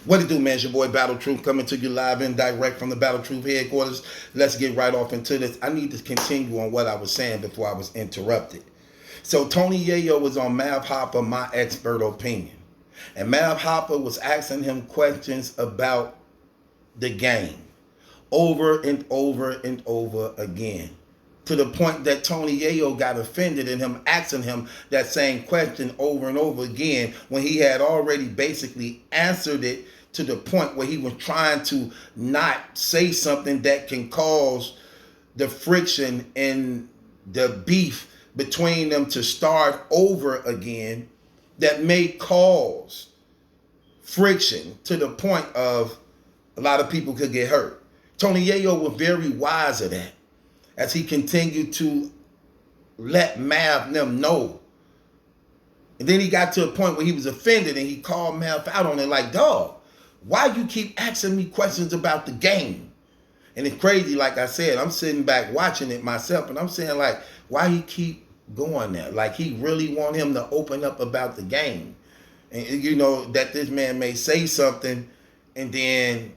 What it do, man? It's your boy Battle Truth coming to you live and direct from the Battle Truth headquarters. Let's get right off into this. I need to continue on what I was saying before I was interrupted. So Tony Yayo was on Mav Hopper, My Expert Opinion. And Mav Hopper was asking him questions about the game over and over and over again, to the point that Tony Yayo got offended in him asking him that same question over and over again when he had already basically answered it, to the point where he was trying to not say something that can cause the friction and the beef between them to start over again, that may cause friction to the point of a lot of people could get hurt. Tony Yayo was very wise of that, as he continued to let Mav them know. And then he got to a point where he was offended and he called Mav out on it like, dog, why you keep asking me questions about the game? And it's crazy, like I said, I'm sitting back watching it myself and I'm saying, like, why he keep going there? Like, he really want him to open up about the game. And you know, that this man may say something and then,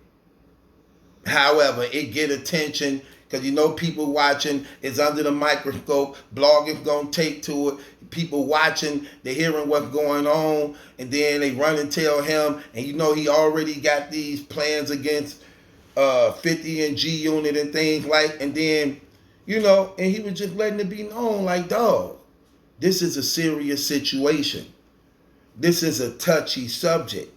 however, it get attention, because you know people watching, it's under the microscope, bloggers gonna take to it, people watching, they hearing what's going on, and then they run and tell him, and you know he already got these plans against 50 and G Unit and things like, and then, you know, and he was just letting it be known like, dog, this is a serious situation. This is a touchy subject.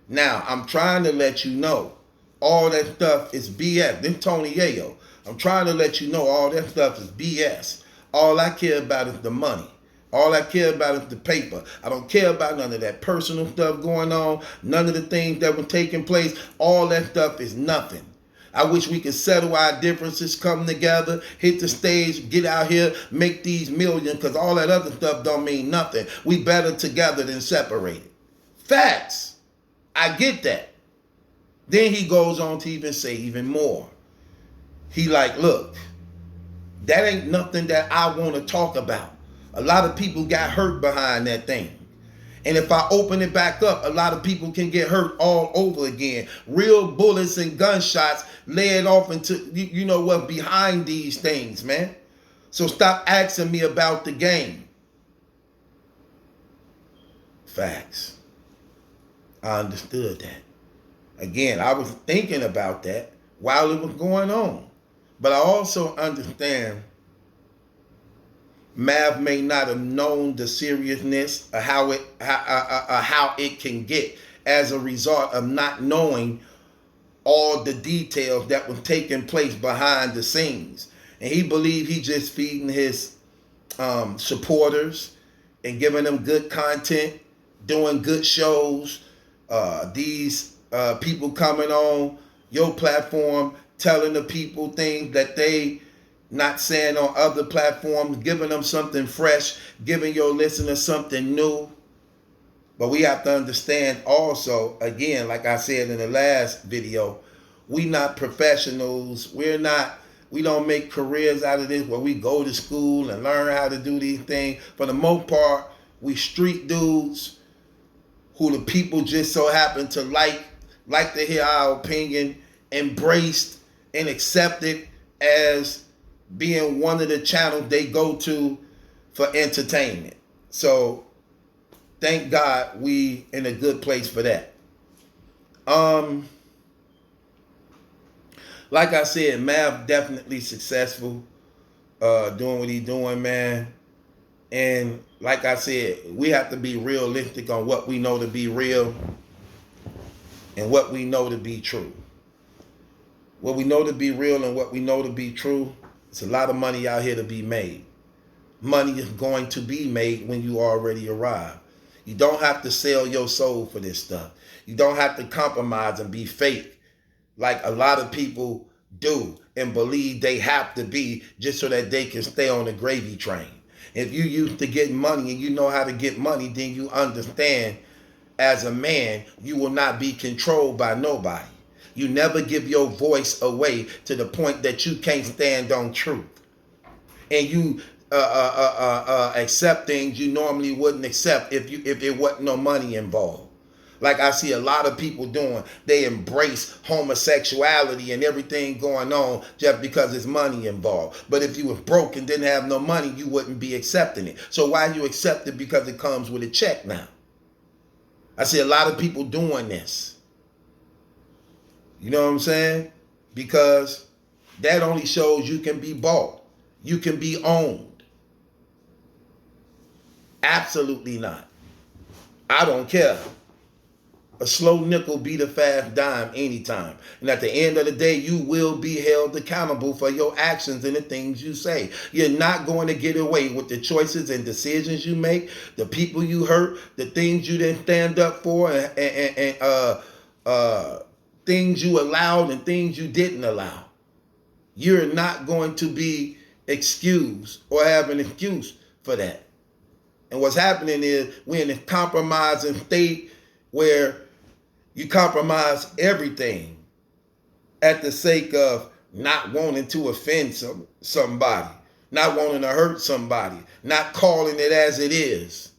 Now, I'm trying to let you know, all that stuff is BS. Then Tony Yayo, I'm trying to let you know all that stuff is BS. All I care about is the money. All I care about is the paper. I don't care about none of that personal stuff going on, none of the things that were taking place. All that stuff is nothing. I wish we could settle our differences, come together, hit the stage, get out here, make these millions, because all that other stuff don't mean nothing. We better together than separated. Facts. I get that. Then he goes on to even say even more. He like, look, that ain't nothing that I want to talk about. A lot of people got hurt behind that thing. And if I open it back up, a lot of people can get hurt all over again. Real bullets and gunshots led off into, you know what, behind these things, man. So stop asking me about the game. Facts. I understood that. Again, I was thinking about that while it was going on. But I also understand Mav may not have known the seriousness of how it can get as a result of not knowing all the details that was taking place behind the scenes. And he believed he just feeding his supporters and giving them good content, doing good shows. These people coming on your platform, telling the people things that they not saying on other platforms, giving them something fresh, giving your listeners something new. But we have to understand also, again, like I said in the last video, we not professionals. We don't make careers out of this where we go to school and learn how to do these things. For the most part, we street dudes who the people just so happen to like to hear our opinion, embraced and accepted as being one of the channels they go to for entertainment. So thank God we in a good place for that. Like I said, Mav definitely successful doing what he's doing, man. And like I said, we have to be realistic on what we know to be real and what we know to be true. What we know to be real and what we know to be true, it's a lot of money out here to be made. Money is going to be made when you already arrive. You don't have to sell your soul for this stuff. You don't have to compromise and be fake like a lot of people do and believe they have to be just so that they can stay on the gravy train. If you used to get money and you know how to get money, then you understand as a man, you will not be controlled by nobody. You never give your voice away to the point that you can't stand on truth. And you accept things you normally wouldn't accept if it wasn't no money involved. Like I see a lot of people doing. They embrace homosexuality and everything going on just because there's money involved. But if you were broke and didn't have no money, you wouldn't be accepting it. So why you accept it? Because it comes with a check now. I see a lot of people doing this. You know what I'm saying? Because that only shows you can be bought. You can be owned. Absolutely not. I don't care. A slow nickel beat a fast dime anytime. And at the end of the day, you will be held accountable for your actions and the things you say. You're not going to get away with the choices and decisions you make, the people you hurt, the things you didn't stand up for, and things you allowed and things you didn't allow. You're not going to be excused or have an excuse for that. And what's happening is we're in a compromising state where you compromise everything at the sake of not wanting to offend somebody, not wanting to hurt somebody, not calling it as it is.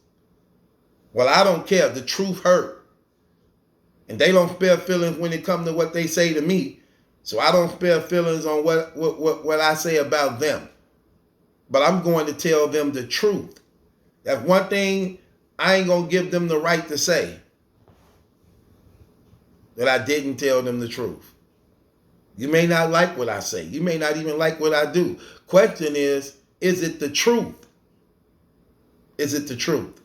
Well, I don't care. The truth hurt. And they don't spare feelings when it comes to what they say to me. So I don't spare feelings on what I say about them. But I'm going to tell them the truth. That's one thing I ain't going to give them the right to say. That I didn't tell them the truth. You may not like what I say. You may not even like what I do. Question is it the truth? Is it the truth?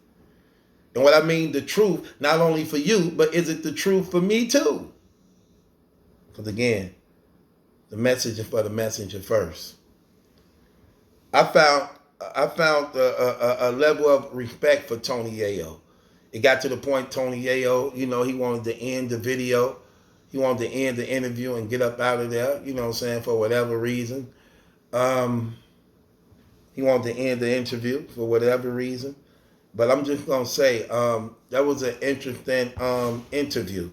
And what I mean the truth, not only for you, but is it the truth for me too? Because again, the message is for the messenger first. I found a level of respect for Tony Yayo. It got to the point Tony Yayo, he wanted to end the video. He wanted to end the interview and get up out of there, for whatever reason. He wanted to end the interview for whatever reason. But I'm just going to say that was an interesting interview.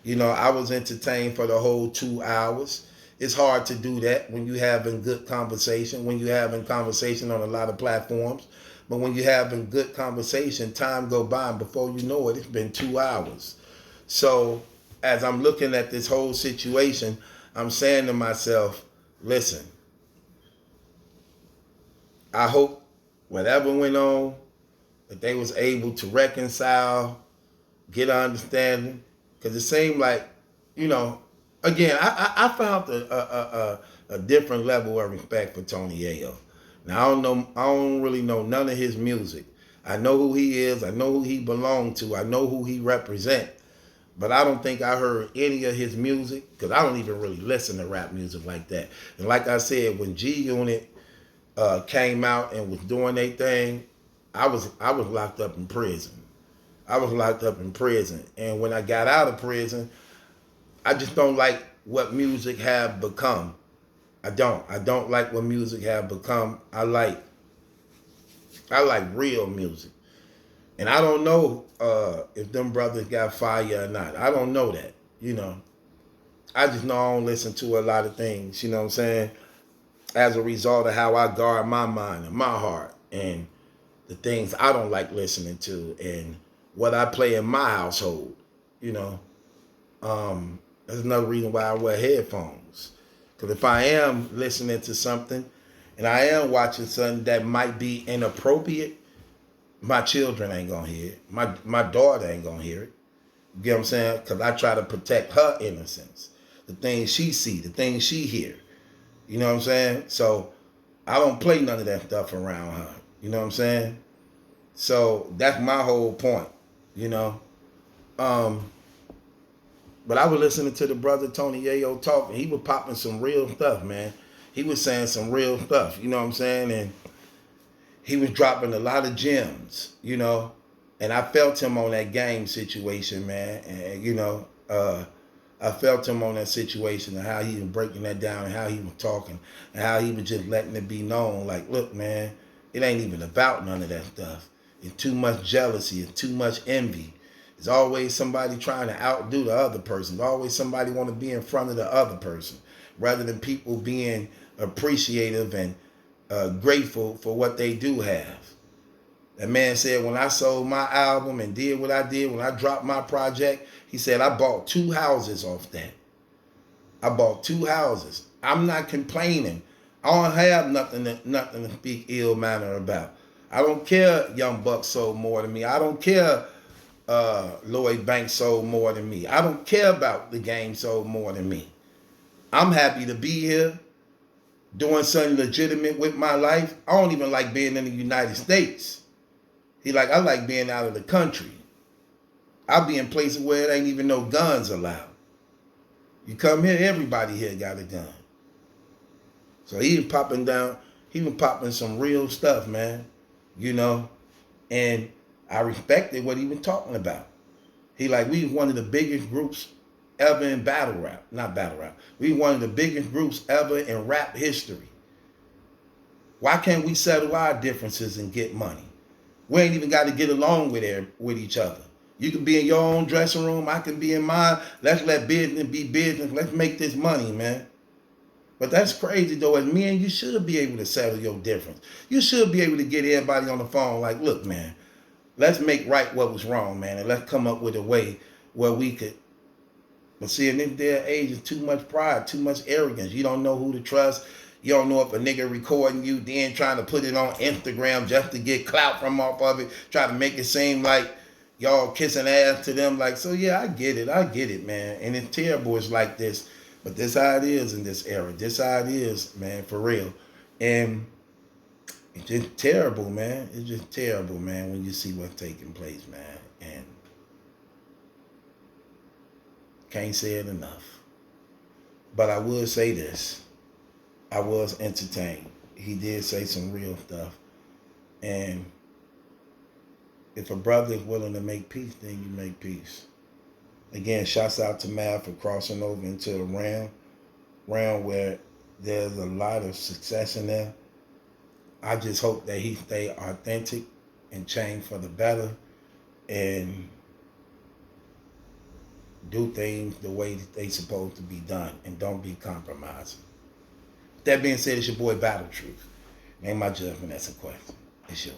I was entertained for the whole 2 hours. It's hard to do that when you're having good conversation, when you're having conversation on a lot of platforms. But when you're having good conversation, time go by, and before you know it, it's been 2 hours. So as I'm looking at this whole situation, I'm saying to myself, listen, I hope whatever went on, that they was able to reconcile, get an understanding. Because it seemed like, again, I found a different level of respect for Tony Yayo. Now, I don't really know none of his music. I know who he is. I know who he belonged to. I know who he represent. But I don't think I heard any of his music, because I don't even really listen to rap music like that. And like I said, when G Unit came out and was doing their thing, I was locked up in prison. I was locked up in prison. And when I got out of prison, I just don't like what music have become. I don't like what music have become. I like real music. And I don't know if them brothers got fire or not. I don't know that, I just know I don't listen to a lot of things, you know what I'm saying? As a result of how I guard my mind and my heart and the things I don't like listening to and what I play in my household, That's another reason why I wear headphones. Because if I am listening to something and I am watching something that might be inappropriate, my children ain't going to hear it. My daughter ain't going to hear it. You get what I'm saying? Because I try to protect her innocence. The things she see, the things she hear. You know what I'm saying? So I don't play none of that stuff around her. You know what I'm saying? So that's my whole point, But I was listening to the brother Tony Yayo talk, and he was popping some real stuff, man. He was saying some real stuff, you know what I'm saying? And he was dropping a lot of gems, And I felt him on that game situation, man. And, I felt him on that situation and how he was breaking that down and how he was talking and how he was just letting it be known. Like, look, man, it ain't even about none of that stuff. It's too much jealousy. It's too much envy. There's always somebody trying to outdo the other person. There's always somebody want to be in front of the other person rather than people being appreciative and grateful for what they do have. That man said when I sold my album and did what I did, when I dropped my project, he said I bought 2 houses off that. I bought 2 houses. I'm not complaining. I don't have nothing to speak ill manner about. I don't care Young Buck sold more than me. I don't care Lloyd Banks sold more than me. I don't care about the game sold more than me. I'm happy to be here doing something legitimate with my life. I don't even like being in the United States. I like being out of the country. I'll be in places where there ain't even no guns allowed. You come here, everybody here got a gun. So he was popping some real stuff, man. You know, and I respected what he was talking about. We was one of the biggest groups ever in battle rap. Not battle rap. We one of the biggest groups ever in rap history. Why can't we settle our differences and get money? We ain't even got to get along with each other. You can be in your own dressing room. I can be in mine. Let's let business be business. Let's make this money, man. But that's crazy, though. As men, you should be able to settle your difference. You should be able to get everybody on the phone like, look, man, let's make right what was wrong, man, and let's come up with a way where we could. But see, in this day and age, it's too much pride, too much arrogance. You don't know who to trust. You don't know if a nigga recording you, then trying to put it on Instagram just to get clout from off of it, try to make it seem like y'all kissing ass to them. Like, so yeah, I get it, man. And it's terrible it's like this. But this how it is in this era. This how it is, man, for real. And it's just terrible, man. It's just terrible, man, when you see what's taking place, man. And can't say it enough. But I will say this. I was entertained. He did say some real stuff. And if a brother is willing to make peace, then you make peace. Again, shouts out to Mav for crossing over into a realm where there's a lot of success in there. I just hope that he stay authentic and change for the better and do things the way that they supposed to be done and don't be compromising. That being said, it's your boy Battle Truth. Ain't my judgment, that's a question. It's yours.